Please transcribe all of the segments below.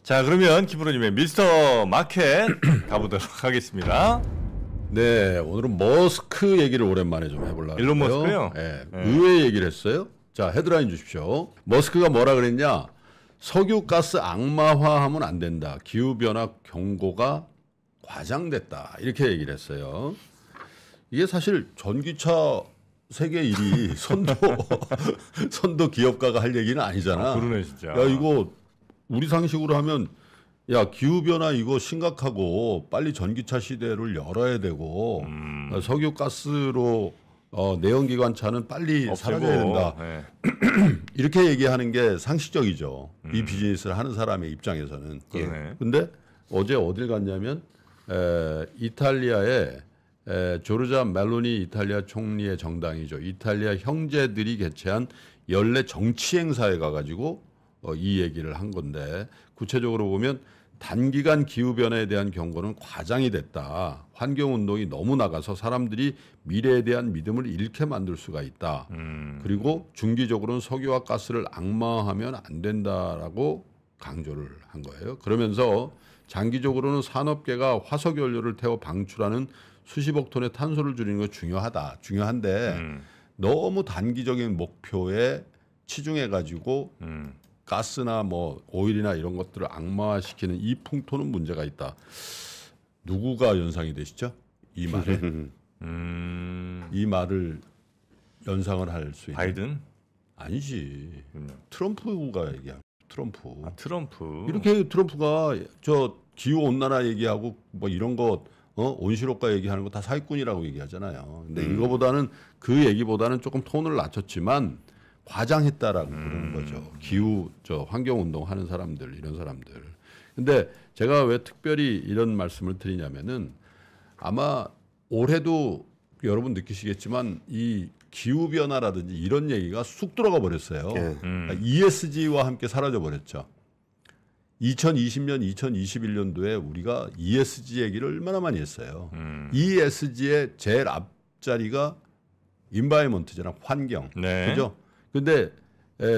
자, 그러면 김프로님의 미스터 마켓 가보도록 하겠습니다. 네, 오늘은 머스크 얘기를 오랜만에 좀 해보려고 일론 해요. 머스크요? 네, 의외의 얘기를 했어요. 자, 헤드라인 주십시오. 머스크가 뭐라 그랬냐? 석유가스 악마화하면 안 된다. 기후변화 경고가 과장됐다. 이렇게 얘기를 했어요. 이게 사실 전기차 세계 1위 선도 기업가가 할 얘기는 아니잖아. 그러네 진짜. 야, 이거 우리 상식으로 하면 야, 기후변화 이거 심각하고 빨리 전기차 시대를 열어야 되고 석유가스로 내연기관차는 빨리 없애고, 사라져야 된다. 네. 이렇게 얘기하는 게 상식적이죠. 이 비즈니스를 하는 사람의 입장에서는. 그러네. 근데 어제 어딜 갔냐면 이탈리아의 조르자 멜로니 이탈리아 총리의 정당이죠. 이탈리아 형제들이 개최한 연례 정치 행사에 가가지고 이 얘기를 한 건데, 구체적으로 보면 단기간 기후변화에 대한 경고는 과장이 됐다. 환경운동이 너무 나가서 사람들이 미래에 대한 믿음을 잃게 만들 수가 있다. 그리고 중기적으로는 석유와 가스를 악마화하면 안 된다라고 강조를 한 거예요. 그러면서 장기적으로는 산업계가 화석연료를 태워 방출하는 수십억 톤의 탄소를 줄이는 거 중요한데 너무 단기적인 목표에 치중해가지고 가스나 뭐 오일이나 이런 것들을 악마화시키는 이 풍토는 문제가 있다. 누구가 연상이 되시죠? 이 말에. 이 말을 연상을 할 수 있는. 바이든? 아니지. 트럼프가 얘기한. 트럼프. 아, 트럼프. 이렇게 트럼프가 저 기후 온난화 얘기하고 뭐 이런 거 온실효과 얘기하는 거 다 사기꾼이라고 얘기하잖아요. 근데 이거보다는 그 얘기보다는 조금 톤을 낮췄지만 과장했다라고 그러는 거죠. 기후 환경 운동 하는 사람들, 이런 사람들. 근데 제가 왜 특별히 이런 말씀을 드리냐면은 아마 올해도 여러분 느끼시겠지만 이 기후 변화라든지 이런 얘기가 쑥 들어가 버렸어요. ESG와 함께 사라져 버렸죠. 2020년, 2021년도에 우리가 ESG 얘기를 얼마나 많이 했어요. ESG의 제일 앞자리가 인바이먼트잖아, 환경. 네. 그죠? 근데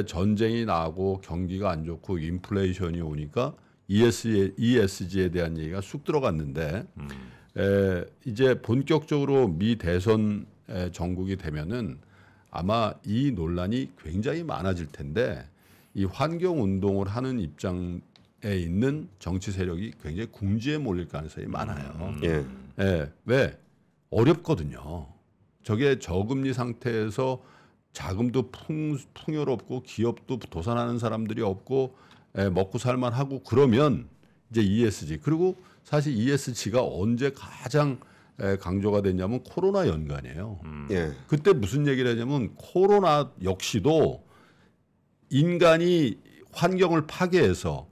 전쟁이 나고 경기가 안 좋고 인플레이션이 오니까 ESG에 대한 얘기가 쑥 들어갔는데 이제 본격적으로 미 대선 정국이 되면은 아마 이 논란이 굉장히 많아질 텐데 이 환경 운동을 하는 입장에 있는 정치 세력이 굉장히 궁지에 몰릴 가능성이 많아요. 왜? 어렵거든요. 저게 저금리 상태에서 자금도 풍요롭고 기업도 도산하는 사람들이 없고 먹고 살만하고 그러면 이제 ESG. 그리고 사실 ESG가 언제 가장 강조가 됐냐면 코로나 연간이에요. 그때 무슨 얘기를 하냐면 코로나 역시도 인간이 환경을 파괴해서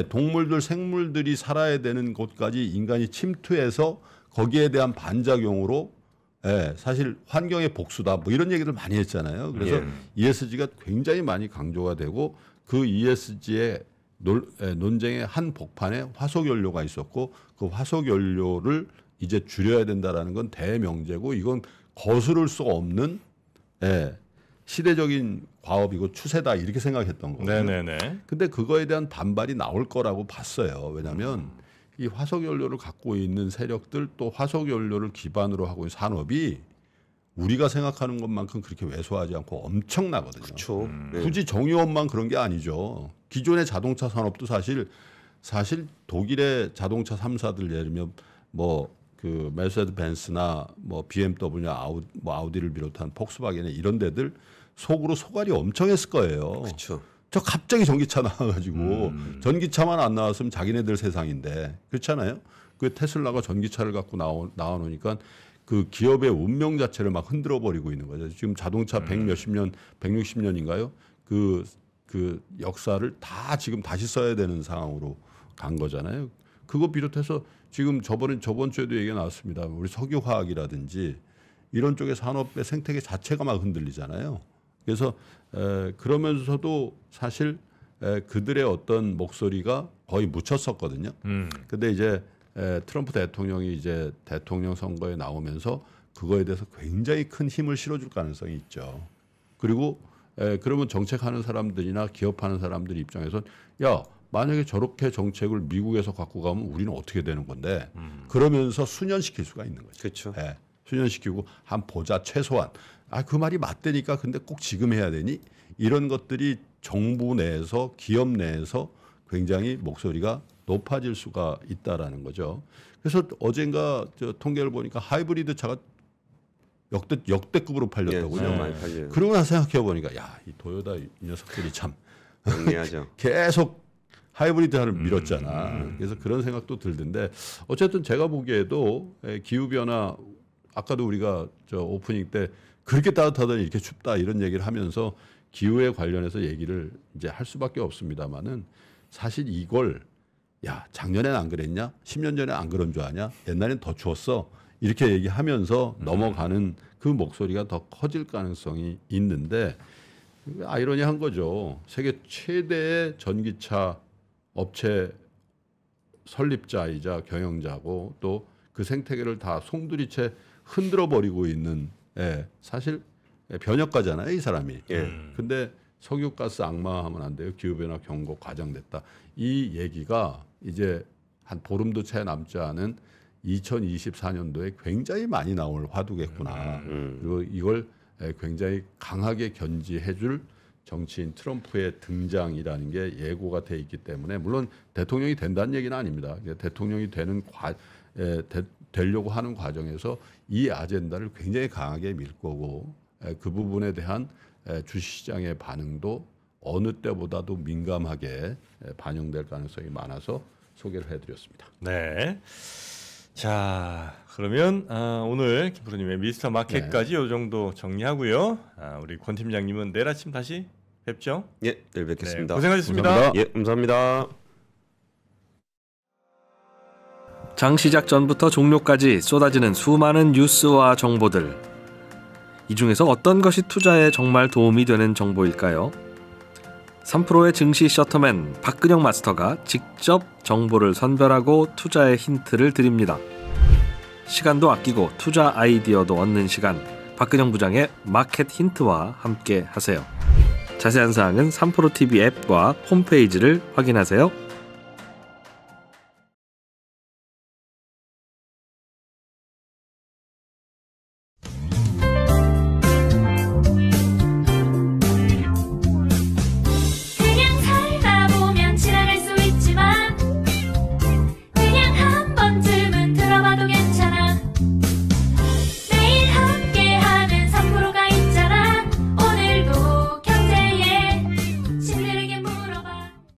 동물들, 생물들이 살아야 되는 곳까지 인간이 침투해서 거기에 대한 반작용으로 사실 환경의 복수다 뭐 이런 얘기를 많이 했잖아요. 그래서 ESG가 굉장히 많이 강조가 되고 그 ESG의 논쟁의 한 복판에 화석연료가 있었고 그 화석연료를 이제 줄여야 된다라는 건 대명제고 이건 거스를 수 없는 시대적인 과업이고 추세다 이렇게 생각했던 거예요. 네네네. 근데 그거에 대한 반발이 나올 거라고 봤어요. 왜냐하면 이 화석연료를 갖고 있는 세력들 또 화석연료를 기반으로 하고 있는 산업이 우리가 생각하는 것만큼 그렇게 왜소하지 않고 엄청나거든요. 그렇죠. 굳이 정의원만 그런 게 아니죠. 기존의 자동차 산업도 사실 독일의 자동차 3사들 예를 들면 뭐 그 메르세데스 벤츠나 뭐 BMW, 아우디를 비롯한 폭스바겐 이런 데들 속으로 소갈이 엄청 했을 거예요. 그렇죠. 저 갑자기 전기차 나와가지고 전기차만 안 나왔으면 자기네들 세상인데 그렇잖아요. 그 테슬라가 전기차를 갖고 나와놓으니까 그 기업의 운명 자체를 막 흔들어 버리고 있는 거죠. 지금 자동차 160년인가요? 그 역사를 다 지금 다시 써야 되는 상황으로 간 거잖아요. 그거 비롯해서 지금 저번 주에도 얘기가 나왔습니다. 우리 석유화학이라든지 이런 쪽의 산업의 생태계 자체가 막 흔들리잖아요. 그래서 그러면서도 사실 그들의 어떤 목소리가 거의 묻혔었거든요. 근데 이제 트럼프 대통령이 이제 대통령 선거에 나오면서 그거에 대해서 굉장히 큰 힘을 실어줄 가능성이 있죠. 그리고 그러면 정책하는 사람들이나 기업하는 사람들 입장에선 야, 만약에 저렇게 정책을 미국에서 갖고 가면 우리는 어떻게 되는 건데 그러면서 수년시킬 수가 있는 거죠. 그렇죠. 예, 수년시키고 한 보자 최소한 그 말이 맞다니까 근데 꼭 지금 해야 되니 이런 것들이 정부 내에서 기업 내에서 굉장히 목소리가 높아질 수가 있다라는 거죠. 그래서 어젠가 저 통계를 보니까 하이브리드 차가 역대급으로 팔렸다고요. 예, 많이 팔려요. 그러고 나서 생각해 보니까 야, 이 도요타 이 녀석들이 참 영리하죠. 계속 하이브리드를 밀었잖아. 그래서 그런 생각도 들던데 어쨌든 제가 보기에도 기후 변화 아까도 우리가 저 오프닝 때 그렇게 따뜻하더니 이렇게 춥다 이런 얘기를 하면서 기후에 관련해서 얘기를 이제 할 수밖에 없습니다만은 사실 이걸 야 작년엔 안 그랬냐? 10년 전에 안 그런 줄 아냐? 옛날엔 더 추웠어. 이렇게 얘기하면서 넘어가는 그 목소리가 더 커질 가능성이 있는데 아이러니한 거죠. 세계 최대의 전기차 업체 설립자이자 경영자고 또 그 생태계를 다 송두리째 흔들어 버리고 있는 사실 변혁가잖아요, 이 사람이. 근데 석유가스 악마하면 안 돼요. 기후변화 경고 과장됐다. 이 얘기가 이제 한 보름도 채 남지 않은 2024년도에 굉장히 많이 나올 화두겠구나. 그리고 이걸 굉장히 강하게 견지해줄 정치인 트럼프의 등장이라는 게 예고가 돼 있기 때문에 물론 대통령이 된다는 얘기는 아닙니다. 대통령이 되려고 하는 과정에서 이 아젠다를 굉장히 강하게 밀 거고 그 부분에 대한 주식시장의 반응도 어느 때보다도 민감하게 반영될 가능성이 많아서 소개를 해드렸습니다. 네. 자, 그러면 오늘 김 프로님의 미스터 마켓까지 이 정도 정리하고요. 우리 권 팀장님은 내일 아침 다시 뵙죠. 예, 내일 뵙겠습니다. 네, 고생하셨습니다. 감사합니다. 예, 감사합니다. 장 시작 전부터 종료까지 쏟아지는 수많은 뉴스와 정보들. 이 중에서 어떤 것이 투자에 정말 도움이 되는 정보일까요? 3프로의 증시 셔터맨 박근영 마스터가 직접 정보를 선별하고 투자의 힌트를 드립니다. 시간도 아끼고 투자 아이디어도 얻는 시간, 박근영 부장의 마켓 힌트와 함께 하세요. 자세한 사항은 3프로 TV 앱과 홈페이지를 확인하세요.